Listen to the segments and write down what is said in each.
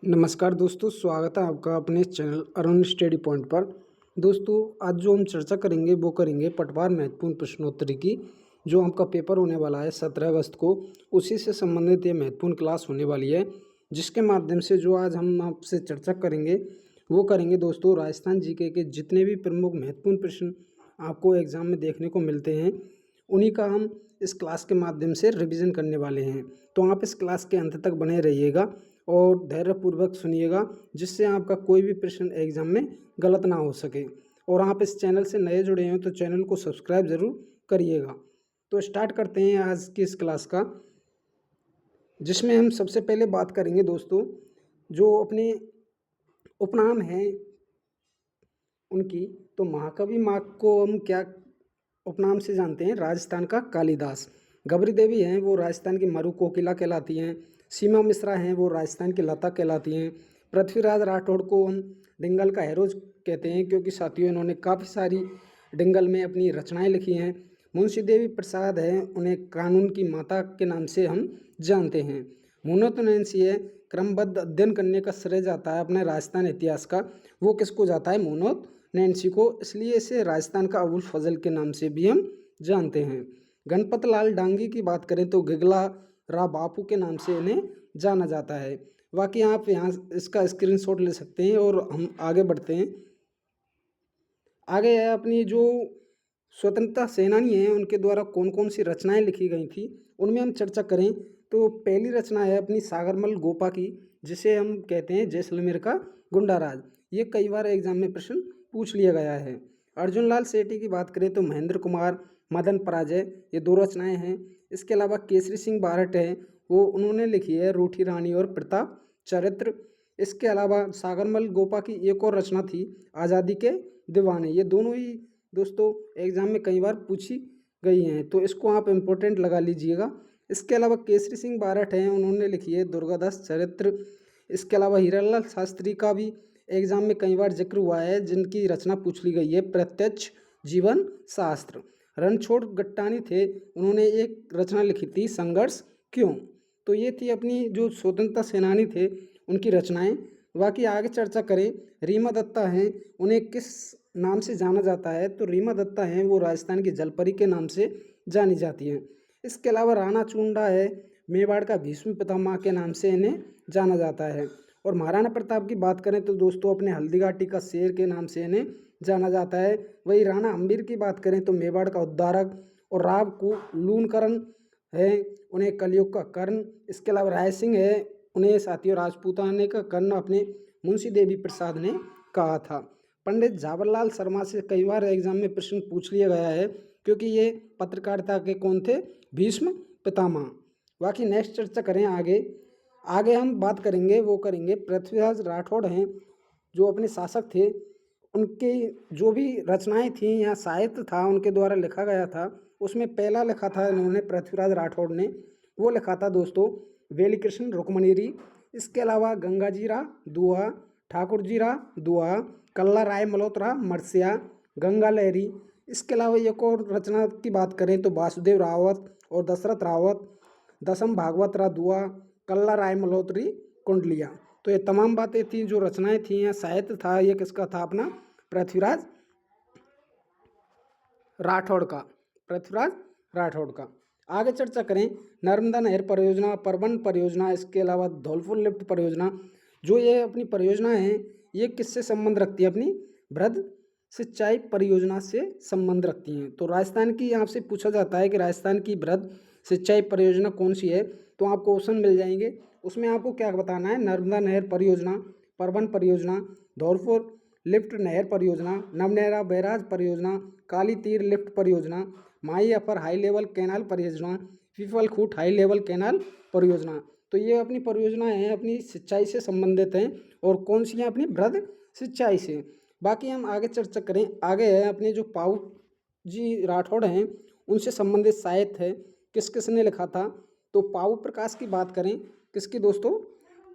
नमस्कार दोस्तों, स्वागत है आपका अपने चैनल अरुण स्टडी पॉइंट पर। दोस्तों, आज जो हम चर्चा करेंगे वो करेंगे पटवार महत्वपूर्ण प्रश्नोत्तरी की। जो आपका पेपर होने वाला है 17 अगस्त को, उसी से संबंधित ये महत्वपूर्ण क्लास होने वाली है, जिसके माध्यम से जो आज हम आपसे चर्चा करेंगे वो करेंगे दोस्तों राजस्थान जीके के जितने भी प्रमुख महत्वपूर्ण प्रश्न आपको एग्जाम में देखने को मिलते हैं, उन्हीं का हम इस क्लास के माध्यम से रिवीजन करने वाले हैं। तो आप इस क्लास के अंत तक बने रहिएगा और धैर्यपूर्वक सुनिएगा, जिससे आपका कोई भी प्रश्न एग्जाम में गलत ना हो सके। और आप इस चैनल से नए जुड़े हैं तो चैनल को सब्सक्राइब ज़रूर करिएगा। तो स्टार्ट करते हैं आज की इस क्लास का, जिसमें हम सबसे पहले बात करेंगे दोस्तों जो अपने उपनाम हैं उनकी। तो महाकवि माँ को हम क्या उपनाम से जानते हैं? राजस्थान का कालिदास। गबरी देवी हैं वो राजस्थान की मरु कोकिला कहलाती हैं। सीमा मिश्रा हैं वो राजस्थान की लता कहलाती हैं। पृथ्वीराज राठौड़ को हम डिंगल का हेरोज कहते हैं, क्योंकि साथियों इन्होंने काफ़ी सारी डिंगल में अपनी रचनाएं लिखी हैं। मुंशी देवी प्रसाद हैं, उन्हें कानून की माता के नाम से हम जानते हैं। मुनोत नैन्सी है, क्रमबद्ध अध्ययन करने का श्रेय जाता है अपने राजस्थान इतिहास का, वो किसको जाता है? मुनोत नैन्सी को, इसलिए इसे राजस्थान का अबुल फजल के नाम से भी हम जानते हैं। गणपत लाल डांगी की बात करें तो गिगला रा बापू के नाम से इन्हें जाना जाता है। बाकी आप यहाँ इसका स्क्रीनशॉट ले सकते हैं और हम आगे बढ़ते हैं। आगे है अपनी जो स्वतंत्रता सेनानी हैं उनके द्वारा कौन कौन सी रचनाएं लिखी गई थी, उनमें हम चर्चा करें तो पहली रचना है अपनी सागरमल गोपा की, जिसे हम कहते हैं जैसलमेर का गुंडा राज। ये कई बार एग्जाम में प्रश्न पूछ लिया गया है। अर्जुन लाल सेठी की बात करें तो महेंद्र कुमार मदन पराजय, ये दो रचनाएं हैं। इसके अलावा केसरी सिंह बारट है, वो उन्होंने लिखी है रूठी रानी और प्रताप चरित्र। इसके अलावा सागरमल गोपा की एक और रचना थी आज़ादी के दीवाने। ये दोनों ही दोस्तों एग्जाम में कई बार पूछी गई हैं, तो इसको आप इम्पोर्टेंट लगा लीजिएगा। इसके अलावा केसरी सिंह बारट हैं, उन्होंने लिखी है दुर्गादास चरित्र। इसके अलावा हीरालाल शास्त्री का भी एग्जाम में कई बार जिक्र हुआ है, जिनकी रचना पूछ ली गई है प्रत्यक्ष जीवन शास्त्र। रणछोड़ गट्टानी थे, उन्होंने एक रचना लिखी थी संघर्ष क्यों। तो ये थी अपनी जो स्वतंत्रता सेनानी थे उनकी रचनाएं। बाकी आगे चर्चा करें, रीमा दत्ता हैं, उन्हें किस नाम से जाना जाता है? तो रीमा दत्ता हैं वो राजस्थान की जलपरी के नाम से जानी जाती हैं। इसके अलावा राणा चुंडा है, मेवाड़ का भीष्म पितामह के नाम से इन्हें जाना जाता है। और महाराणा प्रताप की बात करें तो दोस्तों अपने हल्दी घाटी का शेर के नाम से इन्हें जाना जाता है। वही राणा अम्बीर की बात करें तो मेवाड़ का उद्धारक। और राव को लूनकरण है, उन्हें कलयुग का कर्ण। इसके अलावा राय सिंह है, उन्हें साथियों राजपूताने का कर्ण अपने मुंशी देवी प्रसाद ने कहा था। पंडित जावरलाल शर्मा से कई बार एग्जाम में प्रश्न पूछ लिया गया है, क्योंकि ये पत्रकारिता के कौन थे? भीष्म पितामह। बाकी नेक्स्ट चर्चा करें आगे। आगे हम बात करेंगे वो करेंगे पृथ्वीराज राठौड़ हैं, जो अपने शासक थे। उनके जो भी रचनाएं थी या साहित्य था उनके द्वारा लिखा गया था, उसमें पहला लिखा था इन्होंने पृथ्वीराज राठौड़ ने, वो लिखा था दोस्तों वेली कृष्ण रुक्मणीरी। इसके अलावा गंगाजीरा दुआ, ठाकुरजीरा दुआ, कल्ला राय मल्होत्रा मरसिया, गंगा लहरी। इसके अलावा एक और रचना की बात करें तो वासुदेव रावत और दशरथ रावत, दसम भागवत रा दुआ, कल्ला राय मल्होत्री कुंडलिया। तो ये तमाम बातें थी, जो रचनाएं थी या साहित्य था, ये किसका था? अपना पृथ्वीराज राठौड़ का, पृथ्वीराज राठौड़ का। आगे चर्चा करें नर्मदा नहर परियोजना, परबन परियोजना, इसके अलावा धौलपुर लिफ्ट परियोजना। जो ये अपनी परियोजना है ये किससे संबंध रखती है? अपनी बृहद सिंचाई परियोजना से संबंध रखती हैं। तो राजस्थान की आपसे पूछा जाता है कि राजस्थान की बृहद सिंचाई परियोजना कौन सी है, तो आपको ऑप्शन मिल जाएंगे। उसमें आपको क्या बताना है? नर्मदा नहर परियोजना, परबन परियोजना, धौलपुर लिफ्ट नहर परियोजना, नवनहरा बैराज परियोजना, काली तीर लिफ्ट परियोजना, माई अपर हाई लेवल कैनाल परियोजना, पीपल खूट हाई लेवल कैनाल परियोजना। तो ये अपनी परियोजनाएं हैं, अपनी सिंचाई से संबंधित हैं। और कौन सी हैं? अपनी बृहद सिंचाई से। बाकी हम आगे चर्चा करें, आगे है अपने जो पाऊ जी राठौड़ हैं उनसे संबंधित साहित्य है, किस किस ने लिखा था? तो पाऊ प्रकाश की बात करें, किसकी दोस्तों?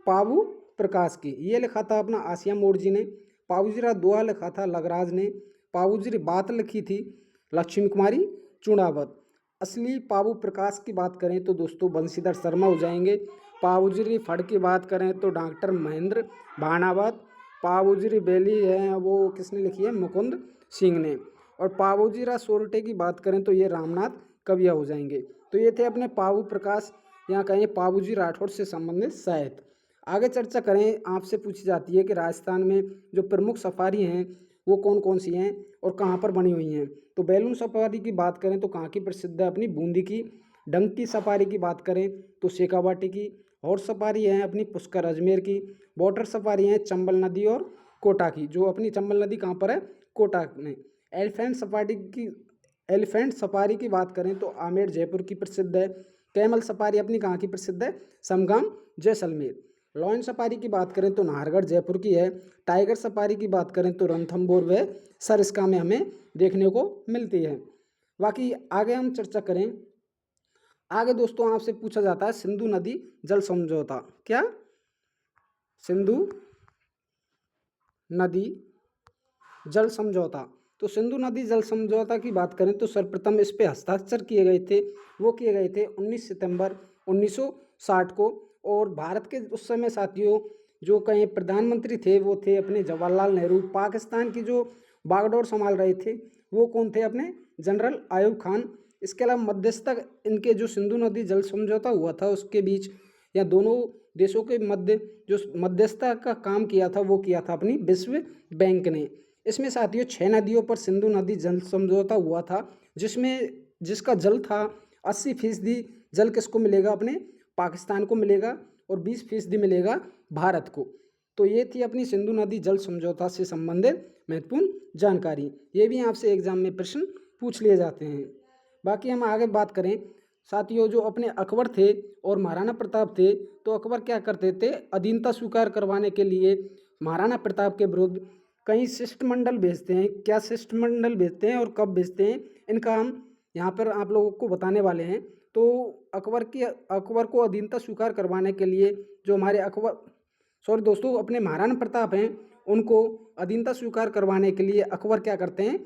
पाऊ प्रकाश की। ये लिखा था अपना आसिया मोड़ जी ने। पाऊजीरा दुआ लिखा था लगराज ने। पाऊजी बात लिखी थी लक्ष्मी कुमारी चुड़ावत। असली पाऊ प्रकाश की बात करें तो दोस्तों बंशीधर शर्मा हो जाएंगे। पाबुजरी फड़ की बात करें तो डॉक्टर महेंद्र भानावत। पाबुजरी वैली है वो किसने लिखी है, मुकुंद सिंह ने। और पाबुजीरा सोरठे की बात करें तो ये रामनाथ कविया हो जाएंगे। तो ये थे अपने पाबू प्रकाश या कहें पाबूजी राठौर से संबंधित साहित्य। आगे चर्चा करें, आपसे पूछी जाती है कि राजस्थान में जो प्रमुख सफारी हैं वो कौन कौन सी हैं और कहाँ पर बनी हुई हैं। तो बैलून सफारी की बात करें तो कहाँ की प्रसिद्ध है, अपनी बूंदी की। डंक की सफारी की बात करें तो शेखावाटी की। हॉर्स सफारी है अपनी पुष्कर अजमेर की। वाटर सफारी है चंबल नदी और कोटा की, जो अपनी चंबल नदी कहाँ पर है, कोटा में। एलिफेंट सफारी की बात करें तो आमेर जयपुर की प्रसिद्ध है। कैमल सफारी अपनी कहाँ की प्रसिद्ध है, समगाम जैसलमेर। लॉयन सफारी की बात करें तो नाहरगढ़ जयपुर की है। टाइगर सफारी की बात करें तो रणथंभौर व सरिस्का में हमें देखने को मिलती है। बाकी आगे हम चर्चा करें, आगे दोस्तों आपसे पूछा जाता है सिंधु नदी जल समझौता। क्या, सिंधु नदी जल समझौता। तो सिंधु नदी जल समझौता की बात करें तो सर्वप्रथम इस पे हस्ताक्षर किए गए थे, वो किए गए थे 19 सितंबर 1960 को। और भारत के उस समय साथियों जो कहीं प्रधानमंत्री थे वो थे अपने जवाहरलाल नेहरू। पाकिस्तान की जो बागडोर संभाल रहे थे वो कौन थे, अपने जनरल आयूब खान। इसके अलावा मध्यस्थक इनके जो सिंधु नदी जल समझौता हुआ था उसके बीच या दोनों देशों के मध्य जो मध्यस्थता का काम किया था वो किया था अपनी विश्व बैंक ने। इसमें साथियों 6 नदियों पर सिंधु नदी जल समझौता हुआ था, जिसका जल था 80% जल किसको मिलेगा, अपने पाकिस्तान को मिलेगा और 20% मिलेगा भारत को। तो ये थी अपनी सिंधु नदी जल समझौता से संबंधित महत्वपूर्ण जानकारी। ये भी आपसे एग्जाम में प्रश्न पूछ लिए जाते हैं। बाकी हम आगे बात करें साथियों, जो अपने अकबर थे और महाराणा प्रताप थे, तो अकबर क्या करते थे, अधीनता स्वीकार करवाने के लिए महाराणा प्रताप के विरुद्ध कई शिष्टमंडल भेजते हैं। क्या शिष्टमंडल भेजते हैं और कब भेजते हैं, इनका हम यहाँ पर आप लोगों को बताने वाले हैं। तो अकबर को अधीनता स्वीकार करवाने के लिए जो हमारे अपने महाराणा प्रताप हैं उनको अधीनता स्वीकार करवाने के लिए अकबर क्या करते हैं,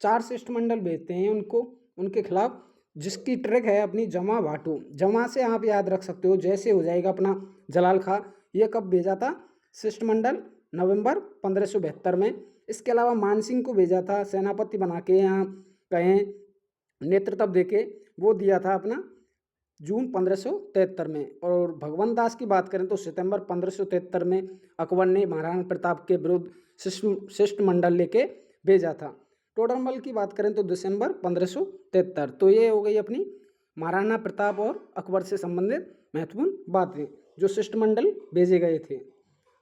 4 शिष्टमंडल भेजते हैं उनको, उनके खिलाफ, जिसकी ट्रिक है अपनी जमा भाटू। जमा से आप याद रख सकते हो, जैसे हो जाएगा अपना जलाल खां। ये कब भेजा था, शिष्टमंडल नवंबर 1572 में। इसके अलावा मानसिंह को भेजा था सेनापति बना के, यहाँ कहें नेतृत्व देके, वो दिया था अपना जून 1573 में। और भगवंत दास की बात करें तो सितंबर 1573 में अकबर ने महाराणा प्रताप के विरुद्ध शिष्टमंडल लेके भेजा था। टोडरमल की बात करें तो दिसंबर 1573। तो ये हो गई अपनी महाराणा प्रताप और अकबर से संबंधित महत्वपूर्ण बातें जो शिष्टमंडल भेजे गए थे।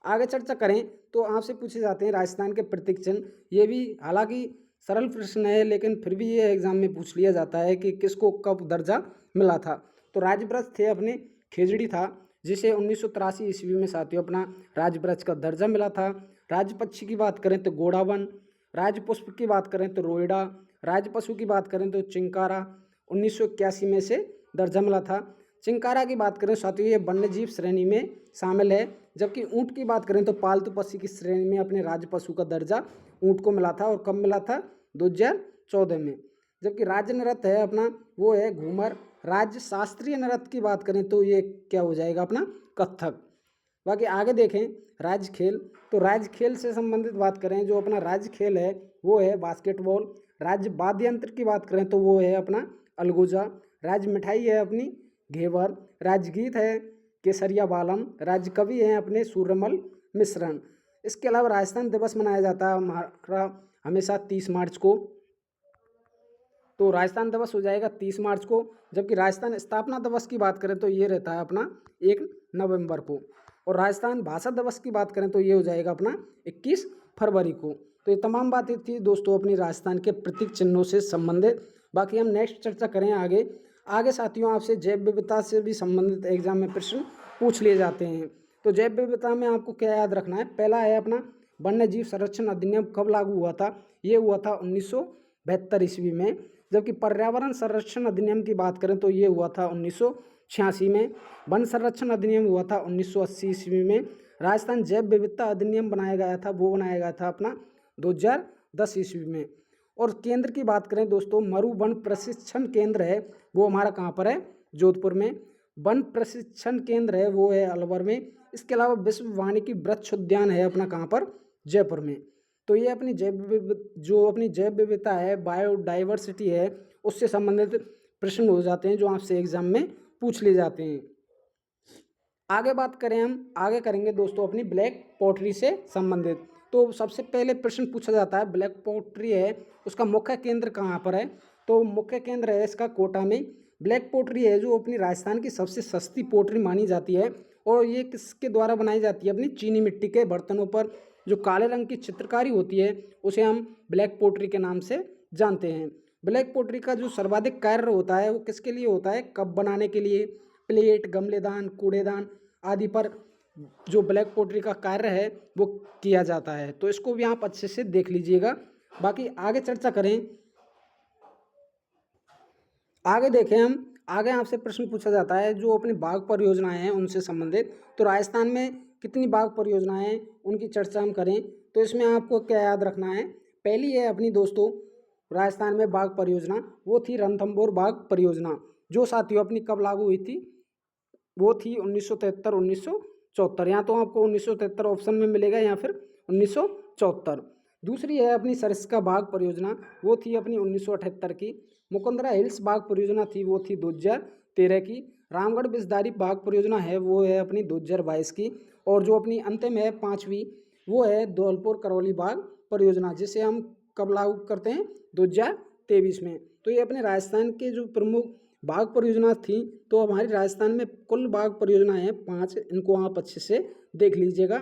आगे चर्चा करें तो आपसे पूछे जाते हैं राजस्थान के प्रतीक चिन्ह। ये भी हालांकि सरल प्रश्न है लेकिन फिर भी ये एग्जाम में पूछ लिया जाता है कि किसको कब दर्जा मिला था। तो राजवृक्ष थे अपने खेजड़ी था, जिसे 1983 ईस्वी में साथियों अपना राजवृक्ष का दर्जा मिला था। राजपक्षी की बात करें तो गोडावन। राजपुष्प की बात करें तो रोइडा। राजपशु की बात करें तो चिंकारा 1981 में से दर्जा मिला था। चिंकारा की बात करें साथियों ये वन्यजीव श्रेणी में शामिल है, जबकि ऊँट की बात करें तो पालतू पशु की श्रेणी में अपने राजपशु का दर्जा ऊँट को मिला था। और कब मिला था, 2014 में। जबकि राज्य नृत्य है अपना वो है घूमर। राज्य शास्त्रीय नृत्य की बात करें तो ये क्या हो जाएगा, अपना कथक। बाकी आगे देखें राज्य खेल, तो राज्य खेल से संबंधित बात करें जो अपना राज्य खेल है वो है बास्केटबॉल। राज्य वाद्य यंत्र की बात करें तो वो है अपना अलगोजा। राज्य मिठाई है अपनी घेवर। राज्य गीत है केसरिया बालम। राज्य कवि हैं अपने सूर्यमल मिश्रण। इसके अलावा राजस्थान दिवस मनाया जाता है हमारा हमेशा 30 मार्च को। तो राजस्थान दिवस हो जाएगा 30 मार्च को। जबकि राजस्थान स्थापना दिवस की बात करें तो ये रहता है अपना 1 नवंबर को। और राजस्थान भाषा दिवस की बात करें तो ये हो जाएगा अपना 21 फरवरी को। तो ये तमाम बातें थी दोस्तों अपनी राजस्थान के प्रतीक चिन्हों से संबंधित। बाकी हम नेक्स्ट चर्चा करें आगे साथियों आपसे जैव विविधता से भी संबंधित एग्जाम में प्रश्न पूछ लिए जाते हैं। तो जैव विविधता में आपको क्या याद रखना है, पहला है अपना वन्य जीव संरक्षण अधिनियम कब लागू हुआ था, ये हुआ था 1972 ईस्वी में। जबकि पर्यावरण संरक्षण अधिनियम की बात करें तो ये हुआ था 1986 में। वन संरक्षण अधिनियम हुआ था 1980 ईस्वी में। राजस्थान जैव विविधता अधिनियम बनाया गया था, वो बनाया गया था अपना 2010 ईस्वी में। और केंद्र की बात करें दोस्तों, मरु वन प्रशिक्षण केंद्र है वो हमारा कहाँ पर है, जोधपुर में। वन प्रशिक्षण केंद्र है वो है अलवर में। इसके अलावा विश्व वानिकी वृक्ष उद्यान है अपना कहाँ पर, जयपुर में। तो ये अपनी जो अपनी जैव विविधता है, बायोडाइवर्सिटी है, उससे संबंधित प्रश्न हो जाते हैं जो आपसे एग्जाम में पूछ लिए जाते हैं। आगे बात करें, हम आगे करेंगे दोस्तों अपनी ब्लैक पॉटरी से संबंधित। तो सबसे पहले प्रश्न पूछा जाता है ब्लैक पॉटरी है उसका मुख्य केंद्र कहाँ पर है। तो मुख्य केंद्र है इसका कोटा में। ब्लैक पॉटरी है जो अपनी राजस्थान की सबसे सस्ती पॉटरी मानी जाती है, और ये किसके द्वारा बनाई जाती है, अपनी चीनी मिट्टी के बर्तनों पर जो काले रंग की चित्रकारी होती है उसे हम ब्लैक पॉटरी के नाम से जानते हैं। ब्लैक पॉटरी का जो सर्वाधिक कार्य होता है वो किसके लिए होता है, कप बनाने के लिए, प्लेट, गमलेदान, कूड़ेदान आदि पर जो ब्लैक पॉटरी का कार्य है वो किया जाता है। तो इसको भी आप अच्छे से देख लीजिएगा। बाकी आगे चर्चा करें, आगे देखें हम, आगे आपसे प्रश्न पूछा जाता है जो अपनी बाघ परियोजनाएं हैं उनसे संबंधित। तो राजस्थान में कितनी बाघ परियोजनाएं हैं उनकी चर्चा हम करें तो इसमें आपको क्या याद रखना है। पहली है अपनी दोस्तों राजस्थान में बाघ परियोजना, वो थी रणथंभौर बाघ परियोजना, जो साथियों अपनी कब लागू हुई थी, वो थी 1973 1974। यहाँ तो आपको 1973 ऑप्शन में मिलेगा या फिर 1974। दूसरी है अपनी सरिस्का बाघ परियोजना, वो थी अपनी 1978 की। मुकुंदरा हिल्स बाघ परियोजना थी वो थी 2013 की। रामगढ़ बिस्दारी बाघ परियोजना है वो है अपनी 2022 की। और जो अपनी अंतिम है पांचवी, वो है धौलपुर करौली बाघ परियोजना, जिसे हम कब लागू करते हैं, 2023 में। तो ये अपने राजस्थान के जो प्रमुख बाघ परियोजना थी। तो हमारी राजस्थान में कुल बाघ परियोजनाएं हैं 5, इनको आप अच्छे से देख लीजिएगा।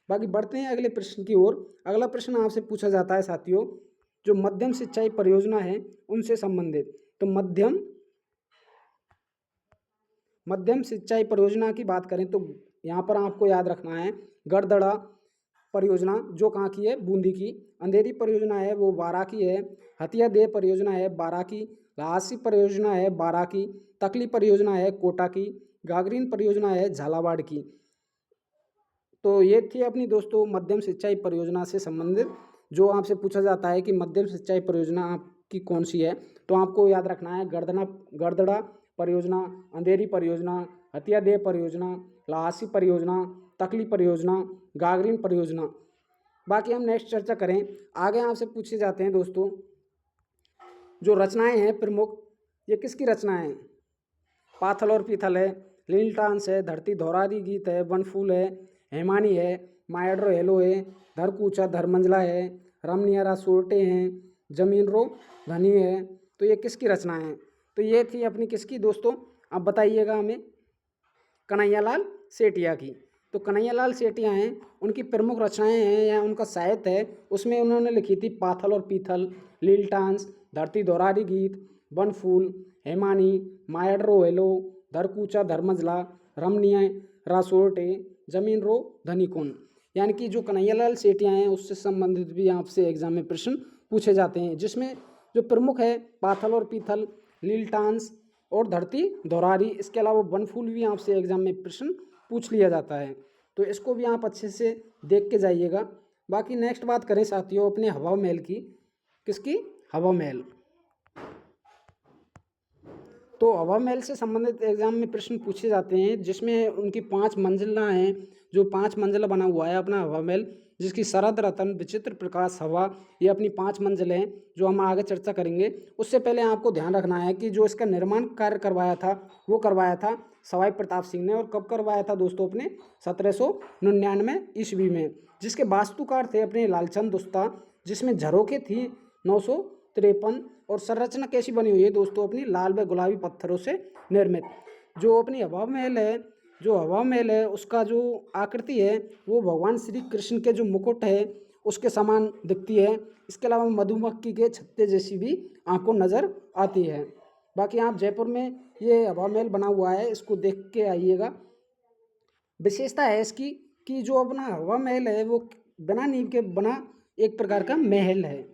बाकी बढ़ते हैं अगले प्रश्न की ओर। अगला प्रश्न आपसे पूछा जाता है साथियों जो मध्यम सिंचाई परियोजना है उनसे संबंधित। तो मध्यम सिंचाई परियोजना की बात करें तो यहाँ पर आपको याद रखना है गड़दड़ा परियोजना जो कहाँ की है, बूंदी की। अंधेरी परियोजना है वो बारां की है। हथिया देह परियोजना है बारां की। लहासी परियोजना है बारां की। तकली परियोजना है कोटा की। गागरीन परियोजना है झालावाड़ की। तो ये थी अपनी दोस्तों मध्यम सिंचाई परियोजना से संबंधित। जो आपसे पूछा जाता है कि मध्यम सिंचाई परियोजना आपकी कौन सी है, तो आपको याद रखना है गड़दड़ा परियोजना, अंधेरी परियोजना, हथियादेह परियोजना, लहासी परियोजना, तकली परियोजना, गागरीन परियोजना। बाकी हम नेक्स्ट चर्चा करें, आगे आपसे पूछे जाते हैं दोस्तों जो रचनाएं हैं प्रमुख, ये किसकी रचनाएं हैं। पाथल और पीथल है, लील टांस है, धरती धौरारी गीत है, वनफूल है, हेमानी है, मायड्रो हेलो है, धरकूचा धरमंजला है, रमनियरा सोरटे हैं, जमीन रो धनी है। तो ये किसकी रचनाएं हैं, तो ये थी अपनी किसकी दोस्तों, अब बताइएगा हमें, कन्हैयालाल सेठिया की। तो कन्हैयालाल सेठिया हैं, उनकी प्रमुख रचनाएं हैं या उनका साहित्य है उसमें उन्होंने लिखी थी पाथल और पीथल, लील टांस, धरती धौरारी गीत, वनफूल, हेमानी, मायड्रो हेलो, धरकूचा धर्मजला, रमणीय रासोर्टे, जमीन रो धनिकोन। यानी कि जो कन्हैयालाल सेठिया हैं उससे संबंधित भी आपसे एग्जाम में प्रश्न पूछे जाते हैं, जिसमें जो प्रमुख है पाथल और पीथल, लील टांस और धरती धौरारी, इसके अलावा वनफूल भी आपसे एग्जाम में प्रश्न पूछ लिया जाता है। तो इसको भी आप अच्छे से देख के जाइएगा। बाकी नेक्स्ट बात करें साथियों अपने हवा महल की, किसकी, हवा महल। तो हवा महल से संबंधित एग्जाम में प्रश्न पूछे जाते हैं जिसमें उनकी 5 मंजिला हैं, जो 5 मंजिला बना हुआ है अपना हवा महल, जिसकी शरद रतन विचित्र प्रकाश हवा, ये अपनी 5 मंजिलें हैं जो हम आगे चर्चा करेंगे। उससे पहले आपको ध्यान रखना है कि जो इसका निर्माण कार्य करवाया था वो करवाया था सवाई प्रताप सिंह ने। और कब करवाया था दोस्तों, अपने 1799 ईस्वी में। जिसके वास्तुकार थे अपने लालचंद दुस्ता, जिसमें झरोखे थी 953। और संरचना कैसी बनी हुई है दोस्तों, अपनी लाल व गुलाबी पत्थरों से निर्मित। जो अपनी हवा महल है, जो हवा महल है उसका जो आकृति है वो भगवान श्री कृष्ण के जो मुकुट है उसके समान दिखती है। इसके अलावा मधुमक्खी के छत्ते जैसी भी आपको नज़र आती है। बाकी आप जयपुर में ये हवा महल बना हुआ है, इसको देख के आइएगा। विशेषता है इसकी कि जो अपना हवा महल है वो बिना नींव के बना एक प्रकार का महल है।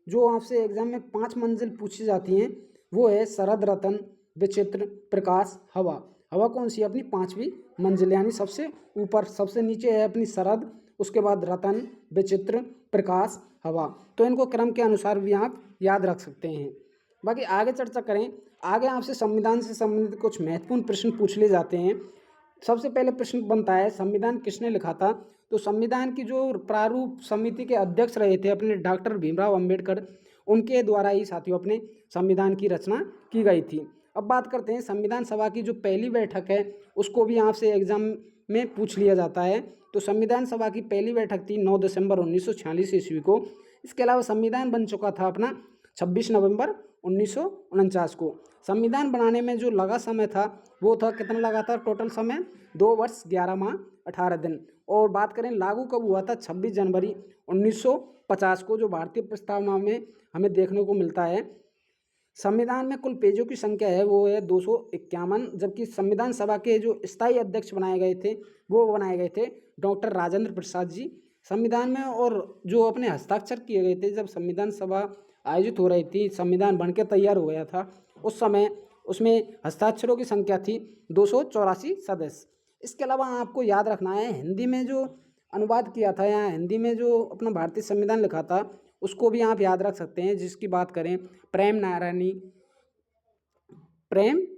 जो आपसे एग्जाम में 5 मंजिल पूछी जाती हैं वो है शरद रतन विचित्र प्रकाश हवा। हवा कौन सी है, अपनी 5वीं मंजिल, यानी सबसे ऊपर, सबसे नीचे है अपनी शरद, उसके बाद रतन, विचित्र, प्रकाश, हवा। तो इनको क्रम के अनुसार भी आप याद रख सकते हैं। बाकी आगे चर्चा करें, आगे आपसे संविधान से संबंधित कुछ महत्वपूर्ण प्रश्न पूछ लिए जाते हैं। सबसे पहले प्रश्न बनता है, संविधान किसने लिखा था? तो संविधान की जो प्रारूप समिति के अध्यक्ष रहे थे अपने डॉक्टर भीमराव अंबेडकर, उनके द्वारा ही साथियों अपने संविधान की रचना की गई थी। अब बात करते हैं संविधान सभा की जो पहली बैठक है, उसको भी आपसे एग्जाम में पूछ लिया जाता है। तो संविधान सभा की पहली बैठक थी 9 दिसंबर 1946 ईस्वी को। इसके अलावा संविधान बन चुका था अपना 26 नवंबर 1949 को। संविधान बनाने में जो लगा समय था वो था, कितना लगा था टोटल समय? 2 वर्ष 11 माह 18 दिन। और बात करें लागू कब हुआ था? 26 जनवरी 1950 को, जो भारतीय प्रस्तावना में हमें देखने को मिलता है। संविधान में कुल पेजों की संख्या है वो है 251, जबकि संविधान सभा के जो स्थायी अध्यक्ष बनाए गए थे वो बनाए गए थे डॉक्टर राजेंद्र प्रसाद जी। संविधान में और जो अपने हस्ताक्षर किए गए थे, जब संविधान सभा आयोजित हो रही थी, संविधान बन के तैयार हो गया था उस समय, उसमें हस्ताक्षरों की संख्या थी 284 सदस्य। इसके अलावा आपको याद रखना है, हिंदी में जो अनुवाद किया था या हिंदी में जो अपना भारतीय संविधान लिखा था उसको भी आप याद रख सकते हैं, जिसकी बात करें प्रेम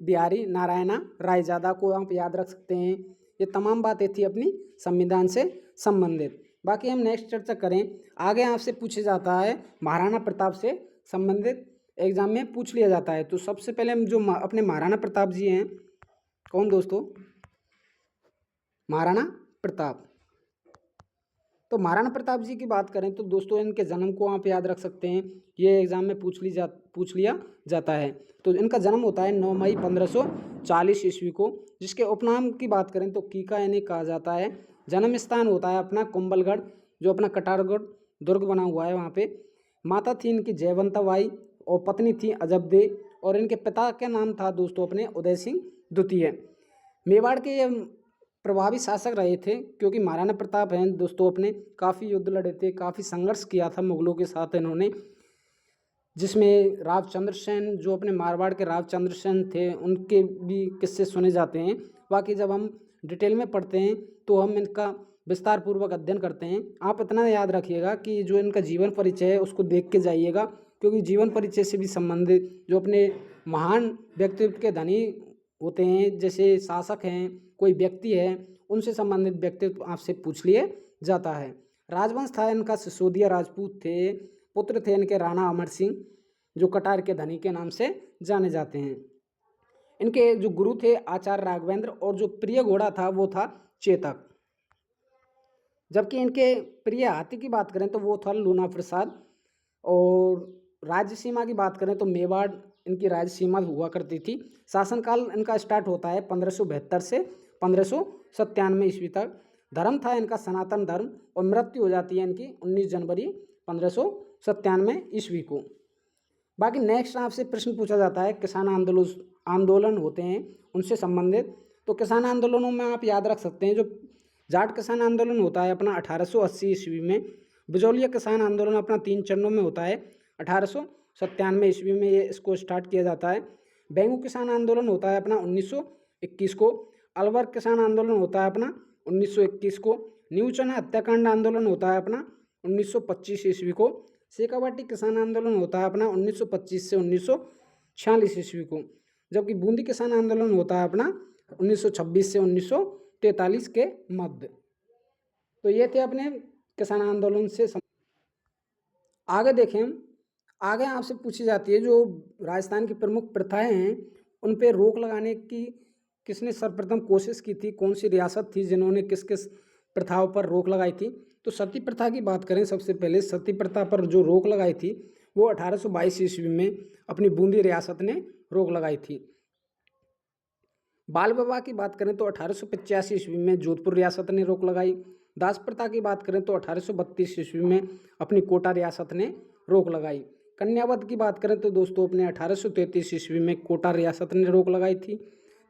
बिहारी नारायणा रायजादा को आप याद रख सकते हैं। ये तमाम बातें थी अपनी संविधान से संबंधित। बाकी हम नेक्स्ट चर्चा करें, आगे आपसे पूछा जाता है महाराणा प्रताप से संबंधित, एग्जाम में पूछ लिया जाता है। तो सबसे पहले हम जो अपने महाराणा प्रताप जी हैं, कौन दोस्तों? महाराणा प्रताप। तो महाराणा प्रताप जी की बात करें तो दोस्तों इनके जन्म को आप याद रख सकते हैं, ये एग्जाम में पूछ लिया जाता है। तो इनका जन्म होता है 9 मई 1540 ईस्वी को, जिसके उपनाम की बात करें तो कीका इन्हें कहा जाता है। जन्म स्थान होता है अपना कुंभलगढ़, जो अपना कटारगढ़ दुर्ग बना हुआ है वहाँ पे। माता थी इनकी जयवंता बाई और पत्नी थी अजबदे, और इनके पिता का नाम था दोस्तों अपने उदय सिंह द्वितीय। मेवाड़ के ये प्रभावी शासक रहे थे, क्योंकि महाराणा प्रताप हैं दोस्तों अपने काफ़ी युद्ध लड़े थे, काफ़ी संघर्ष किया था मुगलों के साथ इन्होंने, जिसमें रावचंद्र सेन, जो अपने मारवाड़ के रावचंद्र सेन थे, उनके भी किस्से सुने जाते हैं। बाकी जब हम डिटेल में पढ़ते हैं तो हम इनका विस्तार पूर्वक अध्ययन करते हैं। आप इतना याद रखिएगा कि जो इनका जीवन परिचय है उसको देख के जाइएगा, क्योंकि जीवन परिचय से भी संबंधित जो अपने महान व्यक्तित्व के धनी होते हैं, जैसे शासक हैं, कोई व्यक्ति है, उनसे संबंधित व्यक्तित्व आपसे पूछ लिए जाता है। राजवंश था इनका सिसोदिया राजपूत थे, पुत्र थे इनके राणा अमर सिंह, जो कटार के धनी के नाम से जाने जाते हैं। इनके जो गुरु थे आचार्य राघवेंद्र, और जो प्रिय घोड़ा था वो था चेतक। जबकि इनके प्रिय हाथी की बात करें तो वो था लूना प्रसाद। और राज्य सीमा की बात करें तो मेवाड़ इनकी राज्य सीमा हुआ करती थी। शासनकाल इनका स्टार्ट होता है 1572 से 1597 ईस्वी तक। धर्म था इनका सनातन धर्म, और मृत्यु हो जाती है इनकी 19 जनवरी 1597 ईस्वी को। बाकी नेक्स्ट आपसे प्रश्न पूछा जाता है किसान आंदोलन होते हैं उनसे संबंधित। तो किसान आंदोलनों में आप याद रख सकते हैं, जो जाट किसान आंदोलन होता है अपना 1880 ईस्वी में, बिजौलिया किसान आंदोलन अपना 3 चरणों में होता है 1897 ईस्वी में, ये इसको स्टार्ट किया जाता है। बेंगू किसान आंदोलन होता है अपना 1921 को। अलवर किसान आंदोलन होता है अपना 1921 को। न्यूचना हत्याकांड आंदोलन होता है अपना 1925 ईस्वी को। शेखावाटी किसान आंदोलन होता है अपना 1925 से 1946 ईस्वी को। जबकि बूंदी किसान आंदोलन होता है अपना 1926 से 1943 के मध्य। तो ये थे अपने किसान आंदोलन से आगे देखें हम, आगे आपसे पूछी जाती है जो राजस्थान की प्रमुख प्रथाएं हैं उन पे रोक लगाने की किसने सर्वप्रथम कोशिश की थी, कौन सी रियासत थी जिन्होंने किस किस प्रथाओं पर रोक लगाई थी। तो सती प्रथा की बात करें, सबसे पहले सती प्रथा पर जो रोक लगाई थी वो 1822 ईस्वी में अपनी बूंदी रियासत ने रोक लगाई थी। बाल विवाह की बात करें तो 1885 ईस्वी में जोधपुर रियासत ने रोक लगाई। दास प्रथा की बात करें तो 1832 ईस्वी में अपनी कोटा रियासत ने रोक लगाई। कन्यावध की बात करें तो दोस्तों अपने 1833 ईस्वी में कोटा रियासत ने रोक लगाई थी।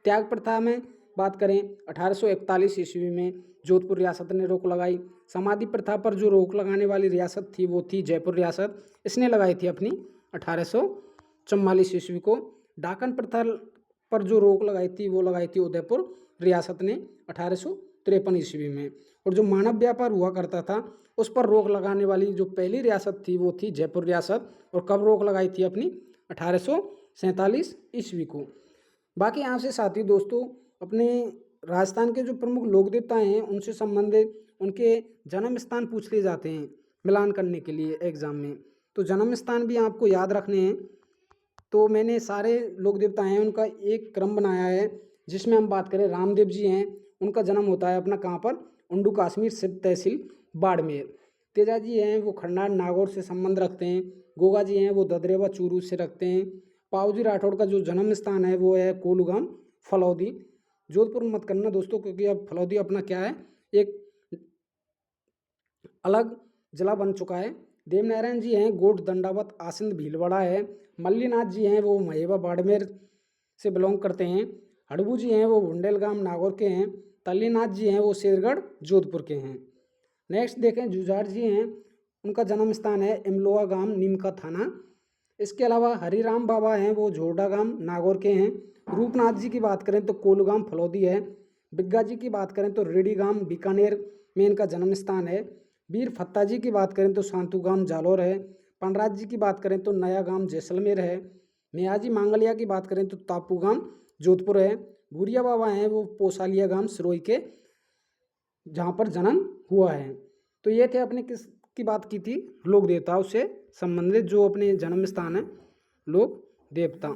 त्याग प्रथा में बात करें 1841 ईस्वी में जोधपुर रियासत ने रोक लगाई। समाधि प्रथा पर जो रोक लगाने वाली रियासत थी वो थी जयपुर रियासत, इसने लगाई थी अपनी 1844 ईस्वी को। डाकन प्रथा पर जो रोक लगाई थी वो लगाई थी उदयपुर रियासत ने 1853 ईस्वी में। और जो मानव व्यापार हुआ करता था उस पर रोक लगाने वाली जो पहली रियासत थी वो थी जयपुर रियासत। और कब रोक लगाई थी अपनी 1847 ईस्वी को। बाकी यहाँ से साथी दोस्तों अपने राजस्थान के जो प्रमुख लोक देवता हैं उनसे संबंधित उनके जन्म स्थान पूछ लिए जाते हैं मिलान करने के लिए एग्जाम में। तो जन्म स्थान भी आपको याद रखने हैं। तो मैंने सारे लोक देवता हैं उनका एक क्रम बनाया है, जिसमें हम बात करें रामदेव जी हैं, उनका जन्म होता है अपना कहाँ पर, उंडू कश्मीर सिद्ध तहसील बाड़मेर। तेजा जी हैं वो खन्नाट नागौर से संबंध रखते हैं। गोगा जी हैं वो ददरेवा चूरू से रखते हैं। पाऊजी राठौड़ का जो जन्म स्थान है वो है कोलूगाम फलौदी। जोधपुर मत करना दोस्तों, क्योंकि अब फलौदी अपना क्या है, एक अलग जिला बन चुका है। देवनारायण जी हैं गोट दंडावत आसिंद भीलवाड़ा है। मल्लीनाथ जी हैं वो महेबा बाड़मेर से बिलोंग करते हैं। हड़बू जी हैं वो बुंडेलगाम नागौर के हैं। तल्लीनाथ जी हैं वो शेरगढ़ जोधपुर के हैं। नेक्स्ट देखें जुझार जी हैं, उनका जन्म स्थान है इमलोआ गांव नीमका थाना। इसके अलावा हरिराम बाबा हैं वो झोरडा गांव नागौर के हैं। रूपनाथ जी की बात करें तो कोलगाम फलौदी है। बिग्गा जी की बात करें तो रेडी गांव बीकानेर में इनका जन्म स्थान है। वीर फत्ता जी की बात करें तो सांतू गांव जालौर है। पनराज जी की बात करें तो नया गांव जैसलमेर है। मियाजी मांगलिया की बात करें तो तापू गांव जोधपुर है। भूरिया बाबा हैं वो पोसालिया गांव सिरोही के, जहाँ पर जन्म हुआ है। तो ये थे अपने किस की बात की थी, लोक देवताओं से संबंधित जो अपने जन्म स्थान है लोक देवता।